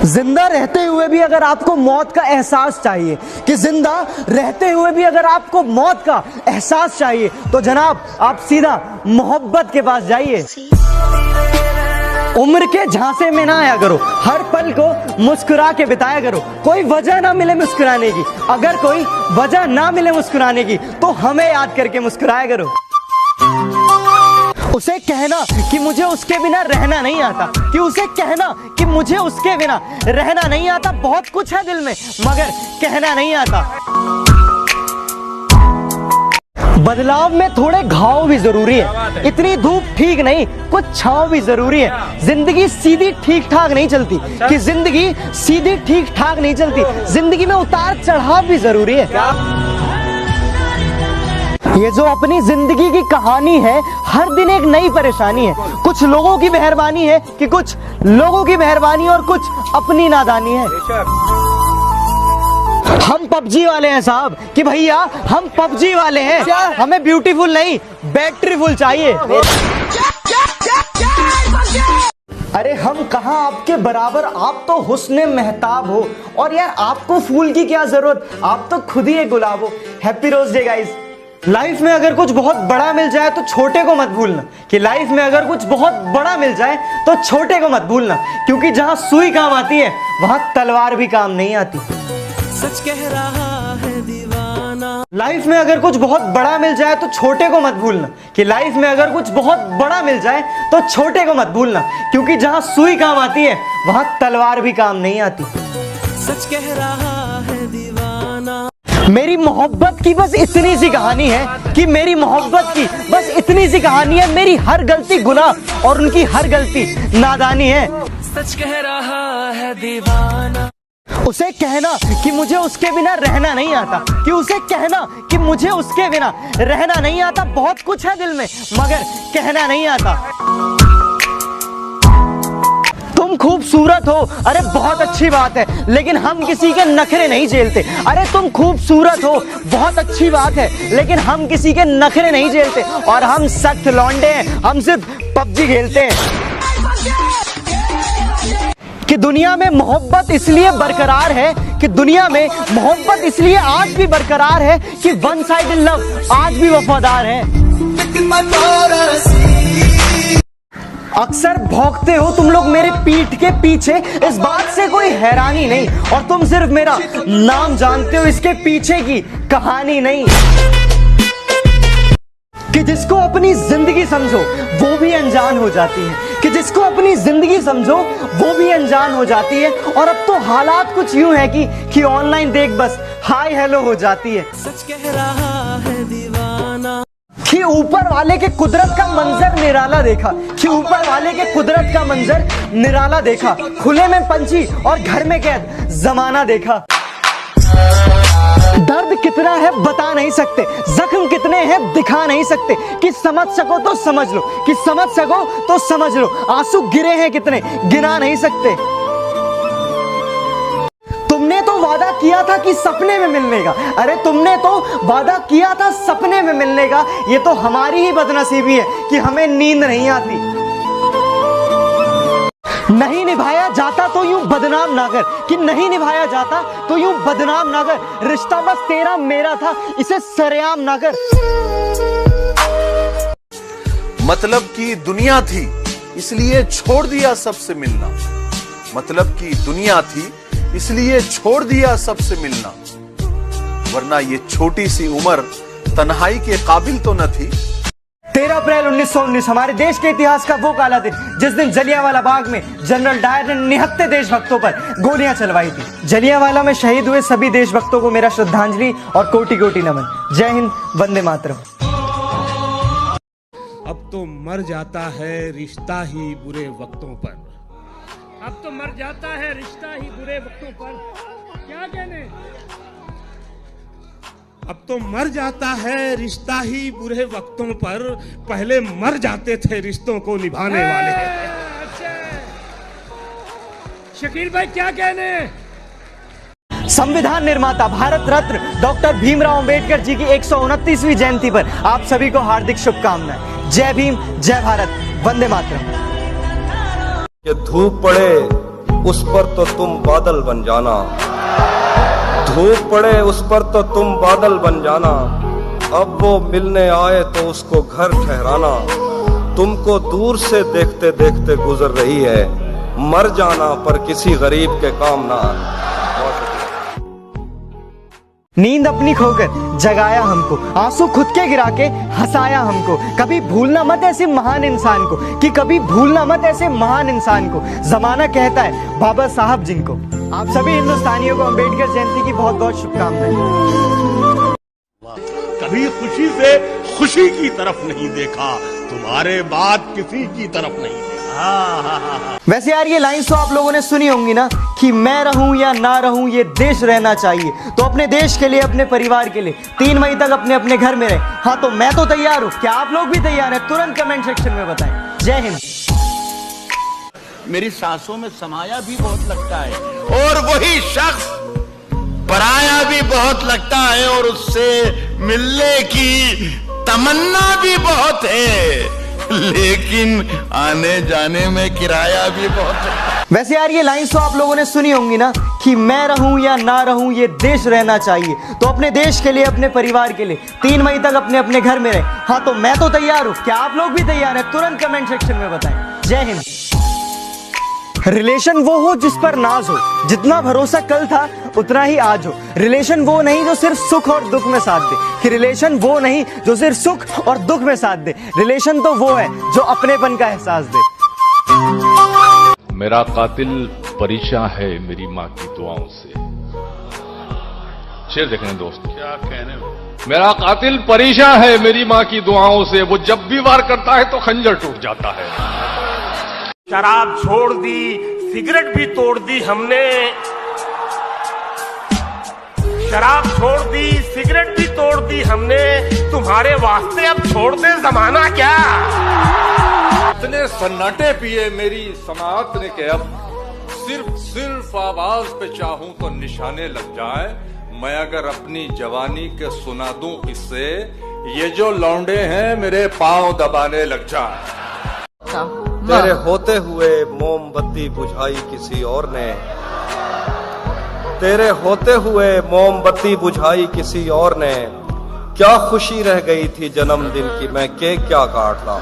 जिंदा रहते हुए भी अगर आपको मौत का एहसास चाहिए, कि जिंदा रहते हुए भी अगर आपको मौत का एहसास चाहिए, तो जनाब आप सीधा मोहब्बत के पास जाइए। उम्र के झांसे में ना आया करो, हर पल को मुस्कुरा के बिताया करो। कोई वजह ना मिले मुस्कुराने की, अगर कोई वजह ना मिले मुस्कुराने की, तो हमें याद करके मुस्कुराया करो। उसे कहना कि मुझे उसके बिना रहना नहीं आता, कि उसे कहना कि मुझे उसके बिना रहना नहीं आता। बहुत कुछ है दिल में मगर कहना नहीं आता। बदलाव में थोड़े घाव भी जरूरी है, इतनी धूप ठीक नहीं, कुछ छांव भी जरूरी है। जिंदगी सीधी ठीक ठाक नहीं चलती, कि जिंदगी सीधी ठीक ठाक नहीं चलती। जिंदगी में उतार चढ़ाव भी जरूरी है। ये जो अपनी जिंदगी की कहानी है, हर दिन एक नई परेशानी है। कुछ लोगों की मेहरबानी है, कि कुछ लोगों की मेहरबानी और कुछ अपनी नादानी है। हम पबजी वाले हैं साहब, कि भैया हम पबजी वाले हैं। हमें ब्यूटीफुल नहीं, बैटरीफुल चाहिए। अरे हम कहाँ आपके बराबर, आप तो हुस्ने महताब हो। और यार आपको फूल की क्या जरूरत, आप तो खुद ही एक गुलाब हो। Happy rose day guys. Life में अगर कुछ बहुत बड़ा मिल जाए तो छोटे को मत भूलना, कि लाइफ में अगर कुछ बहुत बड़ा मिल जाए तो छोटे को मत भूलना, क्योंकि जहां सुई काम आती है वहां तलवार भी काम नहीं आती। सच कह रहा है दीवाना। लाइफ में अगर कुछ बहुत बड़ा मिल जाए तो छोटे को मत भूलना, कि लाइफ में अगर कुछ बहुत बड़ा मिल जाए तो छोटे को मत भूलना, क्योंकि जहां सुई काम आती है वहां तलवार भी काम नहीं आती। सच कह रहा है दीवाना। मेरी मोहब्बत की बस इतनी सी कहानी है, कि मेरी मोहब्बत की बस इतनी सी कहानी है। मेरी हर गलती गुनाह और उनकी हर गलती नादानी है। सच कह रहा है दीवाना। उसे कहना कि मुझे उसके बिना रहना नहीं आता, कि उसे कहना कि मुझे उसके बिना रहना नहीं आता। बहुत कुछ है दिल में मगर कहना नहीं आता। तुम खूबसूरत हो, अरे बहुत अच्छी बात है, लेकिन हम किसी के नखरे नहीं झेलते। अरे तुम खूबसूरत हो, बहुत अच्छी बात है, लेकिन हम किसी के नखरे नहीं झेलते। और हम सख्त लौंडे हैं, हम सिर्फ पबजी खेलते हैं। कि दुनिया में मोहब्बत इसलिए बरकरार है, कि दुनिया में मोहब्बत इसलिए आज भी बरकरार है, कि वन साइडेड लव आज भी वफादार है। अक्सर भौंकते हो तुम लोग मेरे पीठ के पीछे, इस बात से कोई हैरानी नहीं, और तुम सिर्फ मेरा नाम जानते हो, इसके पीछे की कहानी नहीं। कि जिसको अपनी जिंदगी समझो वो भी अनजान हो जाती है, कि जिसको अपनी जिंदगी समझो वो भी अनजान हो जाती है। और अब तो हालात कुछ यूं है कि ऑनलाइन देख बस हाय हेलो हो जाती है। सच कह रहा है दीवाना। कि ऊपर वाले के कुदरत का मंजर निराला देखा, कि ऊपर वाले के कुदरत का मंजर निराला देखा। खुले में पंछी और घर में कैद जमाना देखा। दर्द कितना है बता नहीं सकते, जख्म कितने हैं दिखा नहीं सकते। कि समझ सको तो समझ लो, कि समझ सको तो समझ लो। आंसू गिरे हैं कितने गिना नहीं सकते। तुमने तो वादा किया था कि सपने में मिलने का, अरे तुमने तो वादा किया था सपने में मिलने का। ये तो हमारी ही बदनसीबी है कि हमें नींद नहीं आती। नहीं निभाया जाता तो यूं बदनाम ना कर, कि नहीं निभाया जाता तो यूं बदनाम ना कर। रिश्ता बस तेरा मेरा था, इसे सरेआम ना कर। मतलब की दुनिया थी इसलिए छोड़ दिया सबसे मिलना। मतलब की दुनिया थी इसलिए छोड़ दिया सबसे मिलना, वरना ये छोटी सी उम्र तन्हाई के काबिल तो न थी। 13 अप्रैल 1919 हमारे देश के इतिहास का वो काला दिन, जिस दिन जलियांवाला बाग में जनरल डायर ने निहत्थे देशभक्तों पर गोलियां चलवाई थी। जलियांवाला में शहीद हुए सभी देशभक्तों को मेरा श्रद्धांजलि और कोटि कोटि नमन। जय हिंद, वंदे मातरम। अब तो मर जाता है रिश्ता ही बुरे वक्तों पर। अब तो मर जाता है रिश्ता ही बुरे वक्तों पर। क्या कहने? अब तो मर जाता है रिश्ता ही बुरे वक्तों पर, पहले मर जाते थे रिश्तों को निभाने वाले। अच्छा शकील भाई क्या कहने? संविधान निर्माता भारत रत्न डॉक्टर भीमराव अंबेडकर जी की 129वीं जयंती पर आप सभी को हार्दिक शुभकामनाएं। जय भीम, जय भारत, वंदे मातरम। कि धूप पड़े उस पर तो तुम बादल बन जाना, धूप पड़े उस पर तो तुम बादल बन जाना। अब वो मिलने आए तो उसको घर ठहराना, तुमको दूर से देखते देखते गुजर रही है, मर जाना पर किसी गरीब के काम ना आना। नींद अपनी खोकर जगाया हमको, आंसू खुद के गिरा के हंसाया हमको। कभी भूलना मत ऐसे महान इंसान को, कि कभी भूलना मत ऐसे महान इंसान को। जमाना कहता है बाबा साहब जिनको। आप सभी हिंदुस्तानियों को अम्बेडकर जयंती की बहुत बहुत शुभकामनाएं। कभी खुशी से खुशी की तरफ नहीं देखा, तुम्हारे बाद किसी की तरफ नहीं देखा। वैसे यार ये लाइंस तो आप लोगों ने सुनी होंगी ना, कि मैं रहूं या ना रहूं ये देश रहना चाहिए। तो अपने देश के लिए, अपने परिवार के लिए 3 मई तक अपने अपने घर में रहे। हाँ तो मैं तो तैयार हूं, क्या आप लोग भी तैयार हैं? तुरंत कमेंट सेक्शन में बताएं। जय हिंद। मेरी सांसों में समाया भी बहुत लगता है, और वही शख्स पराया भी बहुत लगता है, और उससे मिलने की तमन्ना भी बहुत है, लेकिन आने जाने में किराया भी बहुत है। वैसे यार ये लाइंस तो आप लोगों ने सुनी होंगी ना, कि मैं रहूं या ना रहूं ये देश रहना चाहिए। तो अपने देश के लिए, अपने परिवार के लिए 3 मई तक अपने अपने घर में रहे। हाँ तो मैं तो तैयार हूं, क्या आप लोग भी तैयार हैं? तुरंत कमेंट सेक्शन में बताएं। जय हिंद। रिलेशन वो हो जिस पर नाज हो, जितना भरोसा कल था उतना ही आज हो। रिलेशन वो नहीं जो सिर्फ सुख और दुख में साथ दे, कि रिलेशन वो नहीं जो सिर्फ सुख और दुख में साथ दे। रिलेशन तो वो है जो अपनेपन का एहसास दे। मेरा कातिल परेशान है मेरी माँ की दुआओं से। शेर देखने दोस्त, क्या कहने में? मेरा कातिल परेशान है मेरी माँ की दुआओं से, वो जब भी वार करता है तो खंजर टूट जाता है। शराब छोड़ दी, सिगरेट भी तोड़ दी हमने, शराब छोड़ दी, सिगरेट भी तोड़ दी हमने, तुम्हारे वास्ते अब छोड़ दे जमाना क्या। इतने सन्नाटे पिए मेरी समाअत ने कि अब सिर्फ आवाज पे चाहूं तो निशाने लग जाए। मैं अगर अपनी जवानी के सुना दूं किससे, ये जो लौंडे हैं मेरे पांव दबाने लग जाए। तेरे होते हुए मोमबत्ती बुझाई किसी और ने, तेरे होते हुए मोमबत्ती बुझाई किसी और ने। क्या खुशी रह गई थी जन्मदिन की, मैं केक क्या काटता।